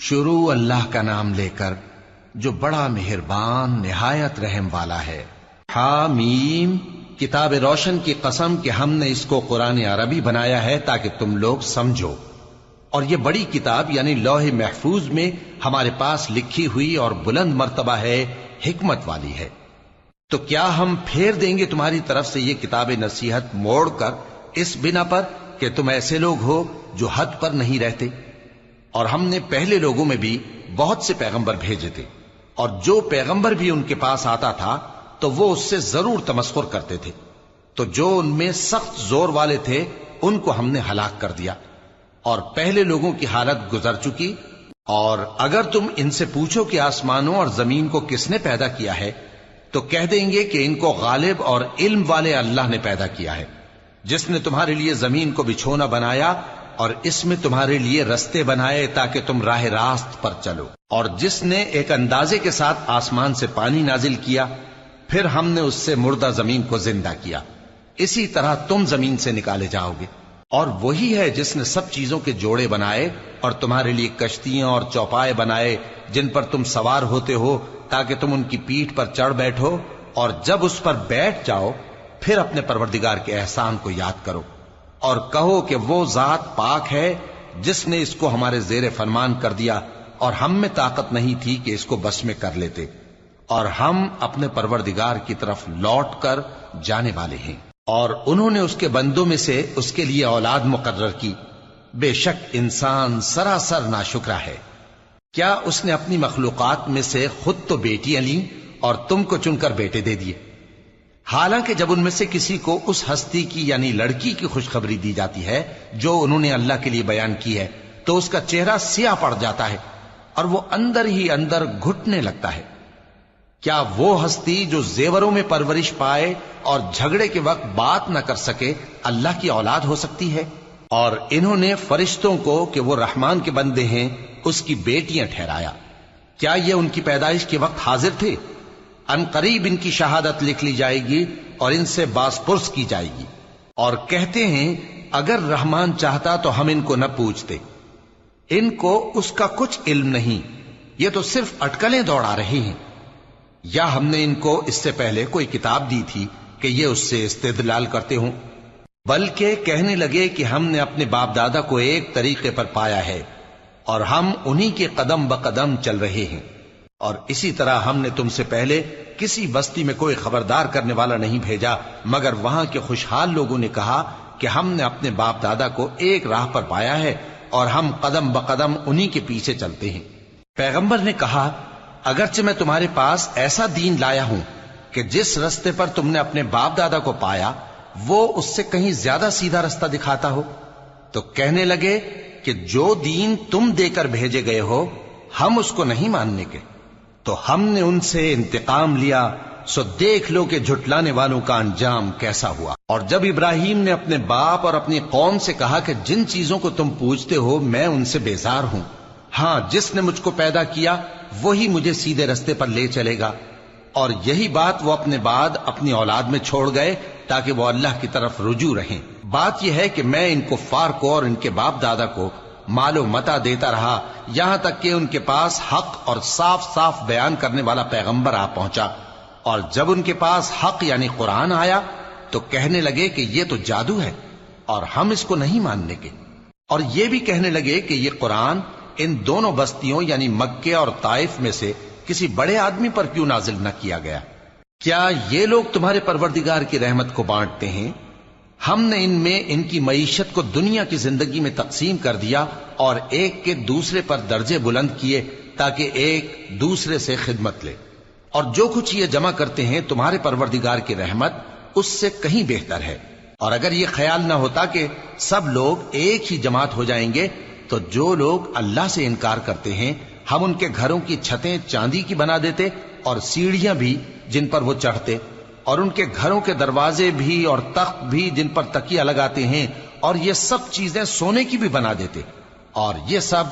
شروع اللہ کا نام لے کر جو بڑا مہربان نہایت رحم والا ہے۔ حامیم، کتاب روشن کی قسم کہ ہم نے اس کو قرآن عربی بنایا ہے تاکہ تم لوگ سمجھو، اور یہ بڑی کتاب یعنی لوح محفوظ میں ہمارے پاس لکھی ہوئی اور بلند مرتبہ ہے، حکمت والی ہے۔ تو کیا ہم پھیر دیں گے تمہاری طرف سے یہ کتاب نصیحت موڑ کر اس بنا پر کہ تم ایسے لوگ ہو جو حد پر نہیں رہتے؟ اور ہم نے پہلے لوگوں میں بھی بہت سے پیغمبر بھیجے تھے، اور جو پیغمبر بھی ان کے پاس آتا تھا تو وہ اس سے ضرور تمسخر کرتے تھے، تو جو ان میں سخت زور والے تھے ان کو ہم نے ہلاک کر دیا، اور پہلے لوگوں کی حالت گزر چکی۔ اور اگر تم ان سے پوچھو کہ آسمانوں اور زمین کو کس نے پیدا کیا ہے تو کہہ دیں گے کہ ان کو غالب اور علم والے اللہ نے پیدا کیا ہے، جس نے تمہارے لیے زمین کو بچھونا بنایا اور اس میں تمہارے لیے رستے بنائے تاکہ تم راہ راست پر چلو، اور جس نے ایک اندازے کے ساتھ آسمان سے پانی نازل کیا، پھر ہم نے اس سے مردہ زمین کو زندہ کیا، اسی طرح تم زمین سے نکالے جاؤ گے۔ اور وہی ہے جس نے سب چیزوں کے جوڑے بنائے اور تمہارے لیے کشتیاں اور چوپائے بنائے جن پر تم سوار ہوتے ہو تاکہ تم ان کی پیٹھ پر چڑھ بیٹھو، اور جب اس پر بیٹھ جاؤ پھر اپنے پروردگار کے احسان کو یاد کرو اور کہو کہ وہ ذات پاک ہے جس نے اس کو ہمارے زیر فرمان کر دیا اور ہم میں طاقت نہیں تھی کہ اس کو بس میں کر لیتے، اور ہم اپنے پروردگار کی طرف لوٹ کر جانے والے ہیں۔ اور انہوں نے اس کے بندوں میں سے اس کے لیے اولاد مقرر کی، بے شک انسان سراسر ناشکرا ہے۔ کیا اس نے اپنی مخلوقات میں سے خود تو بیٹیاں لیں اور تم کو چن کر بیٹے دے دیے؟ حالانکہ جب ان میں سے کسی کو اس ہستی کی یعنی لڑکی کی خوشخبری دی جاتی ہے جو انہوں نے اللہ کے لیے بیان کی ہے تو اس کا چہرہ سیاہ پڑ جاتا ہے اور وہ اندر ہی اندر گھٹنے لگتا ہے۔ کیا وہ ہستی جو زیوروں میں پرورش پائے اور جھگڑے کے وقت بات نہ کر سکے اللہ کی اولاد ہو سکتی ہے؟ اور انہوں نے فرشتوں کو کہ وہ رحمان کے بندے ہیں اس کی بیٹیاں ٹھہرایا۔ کیا یہ ان کی پیدائش کے وقت حاضر تھے؟ ان قریب ان کی شہادت لکھ لی جائے گی اور ان سے باز پرس کی جائے گی، اور کہتے ہیں اگر رحمان چاہتا تو ہم ان کو نہ پوچھتے، ان کو اس کا کچھ علم نہیں، یہ تو صرف اٹکلیں دوڑا رہے ہیں۔ یا ہم نے ان کو اس سے پہلے کوئی کتاب دی تھی کہ یہ اس سے استدلال کرتے ہوں؟ بلکہ کہنے لگے کہ ہم نے اپنے باپ دادا کو ایک طریقے پر پایا ہے اور ہم انہی کے قدم بقدم چل رہے ہیں، اور اسی طرح ہم نے تم سے پہلے کسی بستی میں کوئی خبردار کرنے والا نہیں بھیجا مگر وہاں کے خوشحال لوگوں نے کہا کہ ہم نے اپنے باپ دادا کو ایک راہ پر پایا ہے اور ہم قدم بقدم انہی کے پیچھے چلتے ہیں۔ پیغمبر نے کہا اگرچہ میں تمہارے پاس ایسا دین لایا ہوں کہ جس رستے پر تم نے اپنے باپ دادا کو پایا وہ اس سے کہیں زیادہ سیدھا رستہ دکھاتا ہو، تو کہنے لگے کہ جو دین تم دے کر بھیجے گئے ہو ہم اس کو نہیں ماننے کے، تو ہم نے ان سے انتقام لیا، سو دیکھ لو کہ جھٹلانے والوں کا انجام کیسا ہوا۔ اور جب ابراہیم نے اپنے باپ اور اپنی قوم سے کہا کہ جن چیزوں کو تم پوجتے ہو میں ان سے بیزار ہوں، ہاں جس نے مجھ کو پیدا کیا وہی مجھے سیدھے رستے پر لے چلے گا، اور یہی بات وہ اپنے بعد اپنی اولاد میں چھوڑ گئے تاکہ وہ اللہ کی طرف رجوع رہیں۔ بات یہ ہے کہ میں ان کفار کو اور ان کے باپ دادا کو مال و متاع دیتا رہا یہاں تک کہ ان کے پاس حق اور صاف صاف بیان کرنے والا پیغمبر آ پہنچا، اور جب ان کے پاس حق یعنی قرآن آیا تو کہنے لگے کہ یہ تو جادو ہے اور ہم اس کو نہیں ماننے کے، اور یہ بھی کہنے لگے کہ یہ قرآن ان دونوں بستیوں یعنی مکے اور طائف میں سے کسی بڑے آدمی پر کیوں نازل نہ کیا گیا؟ کیا یہ لوگ تمہارے پروردگار کی رحمت کو بانٹتے ہیں؟ ہم نے ان میں ان کی معیشت کو دنیا کی زندگی میں تقسیم کر دیا اور ایک کے دوسرے پر درجے بلند کیے تاکہ ایک دوسرے سے خدمت لے، اور جو کچھ یہ جمع کرتے ہیں تمہارے پروردگار کی رحمت اس سے کہیں بہتر ہے۔ اور اگر یہ خیال نہ ہوتا کہ سب لوگ ایک ہی جماعت ہو جائیں گے تو جو لوگ اللہ سے انکار کرتے ہیں ہم ان کے گھروں کی چھتیں چاندی کی بنا دیتے اور سیڑھیاں بھی جن پر وہ چڑھتے، اور ان کے گھروں کے دروازے بھی اور تخت بھی جن پر تکیہ لگاتے ہیں، اور یہ سب چیزیں سونے کی بھی بنا دیتے، اور یہ سب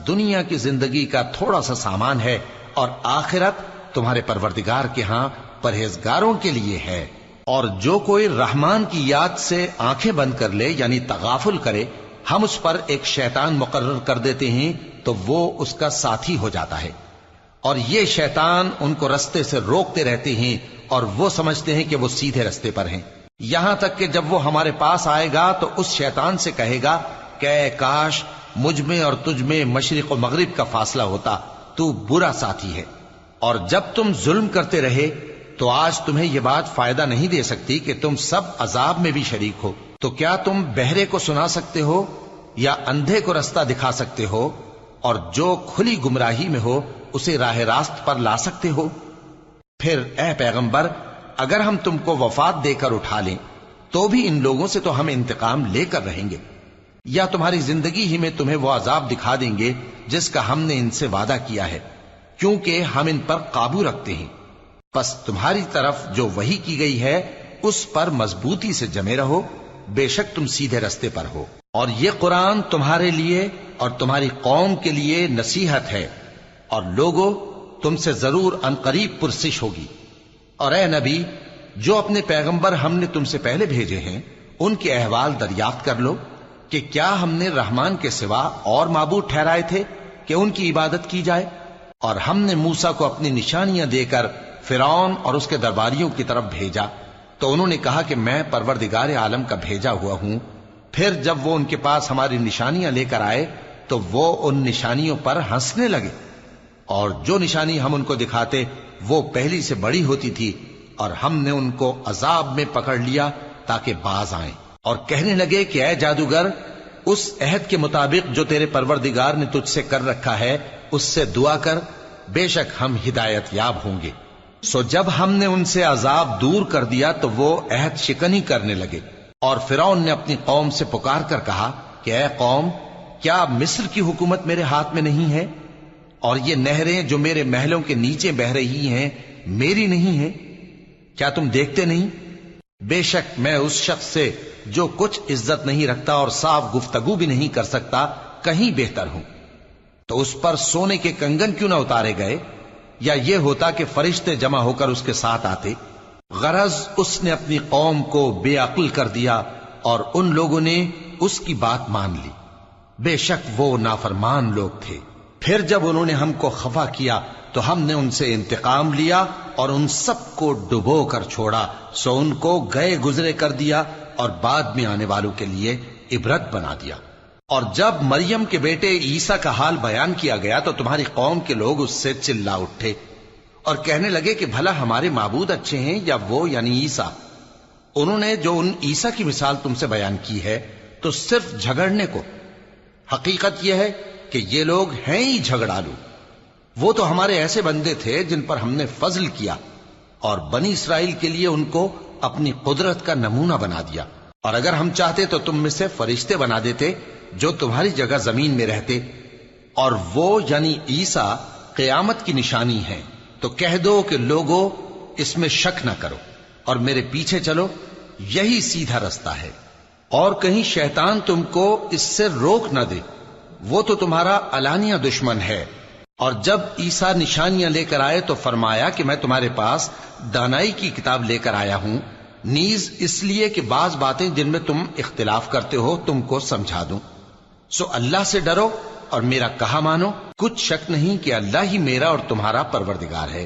دنیا کی زندگی کا تھوڑا سا سامان ہے، اور آخرت تمہارے پروردگار کے ہاں پرہیزگاروں کے لیے ہے۔ اور جو کوئی رحمان کی یاد سے آنکھیں بند کر لے یعنی تغافل کرے ہم اس پر ایک شیطان مقرر کر دیتے ہیں تو وہ اس کا ساتھی ہو جاتا ہے، اور یہ شیطان ان کو رستے سے روکتے رہتے ہیں اور وہ سمجھتے ہیں کہ وہ سیدھے رستے پر ہیں، یہاں تک کہ جب وہ ہمارے پاس آئے گا تو اس شیطان سے کہے گا کہ اے کاش مجھ میں اور تجھ میں مشرق و مغرب کا فاصلہ ہوتا، تو برا ساتھی ہے۔ اور جب تم ظلم کرتے رہے تو آج تمہیں یہ بات فائدہ نہیں دے سکتی کہ تم سب عذاب میں بھی شریک ہو۔ تو کیا تم بہرے کو سنا سکتے ہو یا اندھے کو رستہ دکھا سکتے ہو، اور جو کھلی گمراہی میں ہو اسے راہ راست پر لا سکتے ہو؟ پھر اے پیغمبر، اگر ہم تم کو وفات دے کر اٹھا لیں تو بھی ان لوگوں سے تو ہم انتقام لے کر رہیں گے، یا تمہاری زندگی ہی میں تمہیں وہ عذاب دکھا دیں گے جس کا ہم نے ان سے وعدہ کیا ہے، کیونکہ ہم ان پر قابو رکھتے ہیں۔ پس تمہاری طرف جو وحی کی گئی ہے اس پر مضبوطی سے جمے رہو، بے شک تم سیدھے رستے پر ہو، اور یہ قرآن تمہارے لیے اور تمہاری قوم کے لیے نصیحت ہے، اور لوگوں تم سے ضرور عنقریب پرسش ہوگی۔ اور اے نبی، جو اپنے پیغمبر ہم نے تم سے پہلے بھیجے ہیں ان کے احوال دریافت کر لو کہ کیا ہم نے رحمان کے سوا اور معبود ٹھہرائے تھے کہ ان کی عبادت کی جائے؟ اور ہم نے موسیٰ کو اپنی نشانیاں دے کر فرعون اور اس کے درباریوں کی طرف بھیجا تو انہوں نے کہا کہ میں پروردگار عالم کا بھیجا ہوا ہوں۔ پھر جب وہ ان کے پاس ہماری نشانیاں لے کر آئے تو وہ ان نشانیوں پر ہنسنے لگے، اور جو نشانی ہم ان کو دکھاتے وہ پہلی سے بڑی ہوتی تھی، اور ہم نے ان کو عذاب میں پکڑ لیا تاکہ باز آئیں، اور کہنے لگے کہ اے جادوگر، اس عہد کے مطابق جو تیرے پروردگار نے تجھ سے کر رکھا ہے اس سے دعا کر، بے شک ہم ہدایت یاب ہوں گے۔ سو جب ہم نے ان سے عذاب دور کر دیا تو وہ عہد شکنی کرنے لگے، اور فرعون نے اپنی قوم سے پکار کر کہا کہ اے قوم، کیا مصر کی حکومت میرے ہاتھ میں نہیں ہے، اور یہ نہریں جو میرے محلوں کے نیچے بہ رہی ہیں میری نہیں ہیں؟ کیا تم دیکھتے نہیں؟ بے شک میں اس شخص سے جو کچھ عزت نہیں رکھتا اور صاف گفتگو بھی نہیں کر سکتا کہیں بہتر ہوں۔ تو اس پر سونے کے کنگن کیوں نہ اتارے گئے، یا یہ ہوتا کہ فرشتے جمع ہو کر اس کے ساتھ آتے؟ غرض اس نے اپنی قوم کو بے عقل کر دیا اور ان لوگوں نے اس کی بات مان لی، بے شک وہ نافرمان لوگ تھے۔ پھر جب انہوں نے ہم کو خفا کیا تو ہم نے ان سے انتقام لیا اور ان سب کو ڈبو کر چھوڑا، سو ان کو گئے گزرے کر دیا اور بعد میں آنے والوں کے لیے عبرت بنا دیا۔ اور جب مریم کے بیٹے عیسیٰ کا حال بیان کیا گیا تو تمہاری قوم کے لوگ اس سے چلا اٹھے اور کہنے لگے کہ بھلا ہمارے معبود اچھے ہیں یا وہ یعنی عیسیٰ؟ انہوں نے جو ان عیسیٰ کی مثال تم سے بیان کی ہے تو صرف جھگڑنے کو، حقیقت یہ ہے کہ یہ لوگ ہیں ہی جھگڑالو۔ وہ تو ہمارے ایسے بندے تھے جن پر ہم نے فضل کیا، اور بنی اسرائیل کے لیے ان کو اپنی قدرت کا نمونہ بنا دیا، اور اگر ہم چاہتے تو تم میں سے فرشتے بنا دیتے جو تمہاری جگہ زمین میں رہتے، اور وہ یعنی عیسیٰ قیامت کی نشانی ہے۔ تو کہہ دو کہ لوگوں اس میں شک نہ کرو اور میرے پیچھے چلو، یہی سیدھا رستہ ہے، اور کہیں شیطان تم کو اس سے روک نہ دے، وہ تو تمہارا علانیہ دشمن ہے۔ اور جب عیسیٰ نشانیاں لے کر آئے تو فرمایا کہ میں تمہارے پاس دانائی کی کتاب لے کر آیا ہوں، نیز اس لیے کہ بعض باتیں جن میں تم اختلاف کرتے ہو تم کو سمجھا دوں۔ سو اللہ سے ڈرو اور میرا کہا مانو، کچھ شک نہیں کہ اللہ ہی میرا اور تمہارا پروردگار ہے،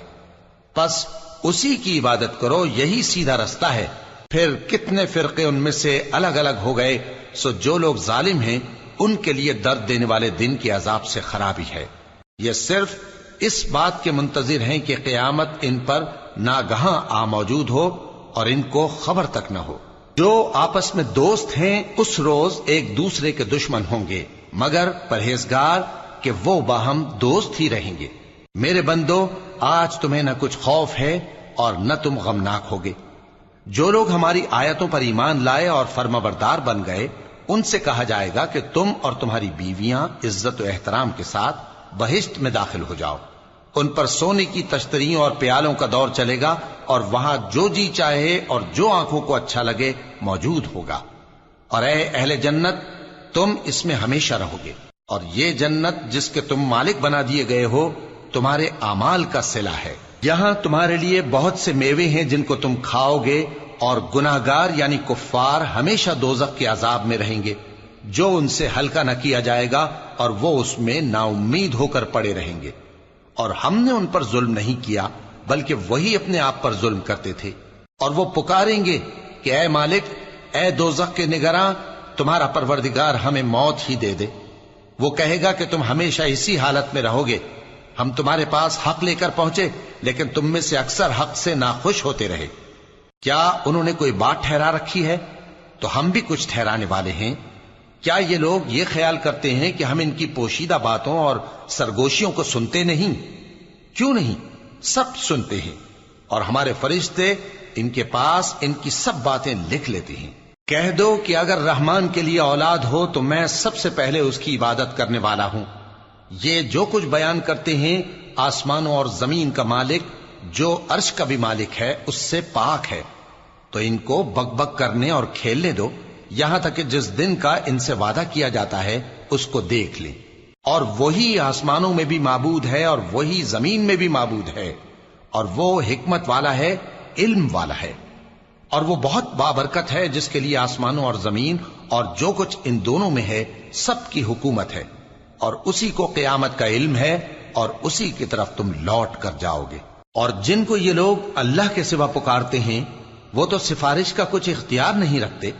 پس اسی کی عبادت کرو، یہی سیدھا رستہ ہے۔ پھر کتنے فرقے ان میں سے الگ الگ ہو گئے، سو جو لوگ ظالم ہیں ان کے لیے درد دینے والے دن کے عذاب سے خرابی ہے۔ یہ صرف اس بات کے منتظر ہیں کہ قیامت ان پر ناگہاں آ موجود ہو اور ان کو خبر تک نہ ہو۔ جو آپس میں دوست ہیں اس روز ایک دوسرے کے دشمن ہوں گے، مگر پرہیزگار کہ وہ باہم دوست ہی رہیں گے۔ میرے بندو، آج تمہیں نہ کچھ خوف ہے اور نہ تم غمناک ہوگے۔ جو لوگ ہماری آیتوں پر ایمان لائے اور فرمانبردار بن گئے ان سے کہا جائے گا کہ تم اور تمہاری بیویاں عزت و احترام کے ساتھ بہشت میں داخل ہو جاؤ۔ ان پر سونے کی تشتریوں اور پیالوں کا دور چلے گا، اور وہاں جو جی چاہے اور جو آنکھوں کو اچھا لگے موجود ہوگا۔ اور اے اہل جنت، تم اس میں ہمیشہ رہو گے، اور یہ جنت جس کے تم مالک بنا دیے گئے ہو تمہارے اعمال کا صلہ ہے۔ یہاں تمہارے لیے بہت سے میوے ہیں جن کو تم کھاؤ گے، اور گناہگار یعنی کفار ہمیشہ دوزخ کے عذاب میں رہیں گے۔ جو ان سے ہلکا نہ کیا جائے گا اور وہ اس میں نا امید ہو کر پڑے رہیں گے۔ اور ہم نے ان پر ظلم نہیں کیا بلکہ وہی اپنے آپ پر ظلم کرتے تھے۔ اور وہ پکاریں گے کہ اے مالک، اے دوزخ کے نگراں، تمہارا پروردگار ہمیں موت ہی دے دے۔ وہ کہے گا کہ تم ہمیشہ اسی حالت میں رہو گے، ہم تمہارے پاس حق لے کر پہنچے لیکن تم میں سے اکثر حق سے ناخوش ہوتے رہے۔ کیا انہوں نے کوئی بات ٹھہرا رکھی ہے؟ تو ہم بھی کچھ ٹھہرانے والے ہیں۔ کیا یہ لوگ یہ خیال کرتے ہیں کہ ہم ان کی پوشیدہ باتوں اور سرگوشیوں کو سنتے نہیں؟ کیوں نہیں، سب سنتے ہیں، اور ہمارے فرشتے ان کے پاس ان کی سب باتیں لکھ لیتے ہیں۔ کہہ دو کہ اگر رحمان کے لیے اولاد ہو تو میں سب سے پہلے اس کی عبادت کرنے والا ہوں۔ یہ جو کچھ بیان کرتے ہیں آسمانوں اور زمین کا مالک جو عرش کا بھی مالک ہے اس سے پاک ہے، تو ان کو بک بک کرنے اور کھیلنے دو یہاں تک کہ جس دن کا ان سے وعدہ کیا جاتا ہے اس کو دیکھ لیں۔ اور وہی آسمانوں میں بھی معبود ہے اور وہی زمین میں بھی معبود ہے، اور وہ حکمت والا ہے، علم والا ہے، اور وہ بہت بابرکت ہے جس کے لیے آسمانوں اور زمین اور جو کچھ ان دونوں میں ہے سب کی حکومت ہے، اور اسی کو قیامت کا علم ہے اور اسی کی طرف تم لوٹ کر جاؤ گے۔ اور جن کو یہ لوگ اللہ کے سوا پکارتے ہیں وہ تو سفارش کا کچھ اختیار نہیں رکھتے،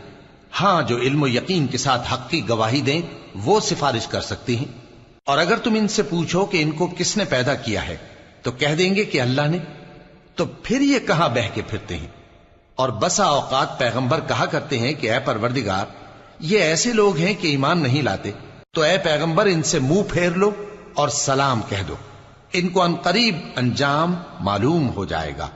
ہاں جو علم و یقین کے ساتھ حق کی گواہی دیں وہ سفارش کر سکتی ہیں۔ اور اگر تم ان سے پوچھو کہ ان کو کس نے پیدا کیا ہے تو کہہ دیں گے کہ اللہ نے، تو پھر یہ کہاں بہہ کے پھرتے ہیں۔ اور بسا اوقات پیغمبر کہا کرتے ہیں کہ اے پروردگار، یہ ایسے لوگ ہیں کہ ایمان نہیں لاتے، تو اے پیغمبر ان سے منہ پھیر لو اور سلام کہہ دو، ان کو عنقریب انجام معلوم ہو جائے گا۔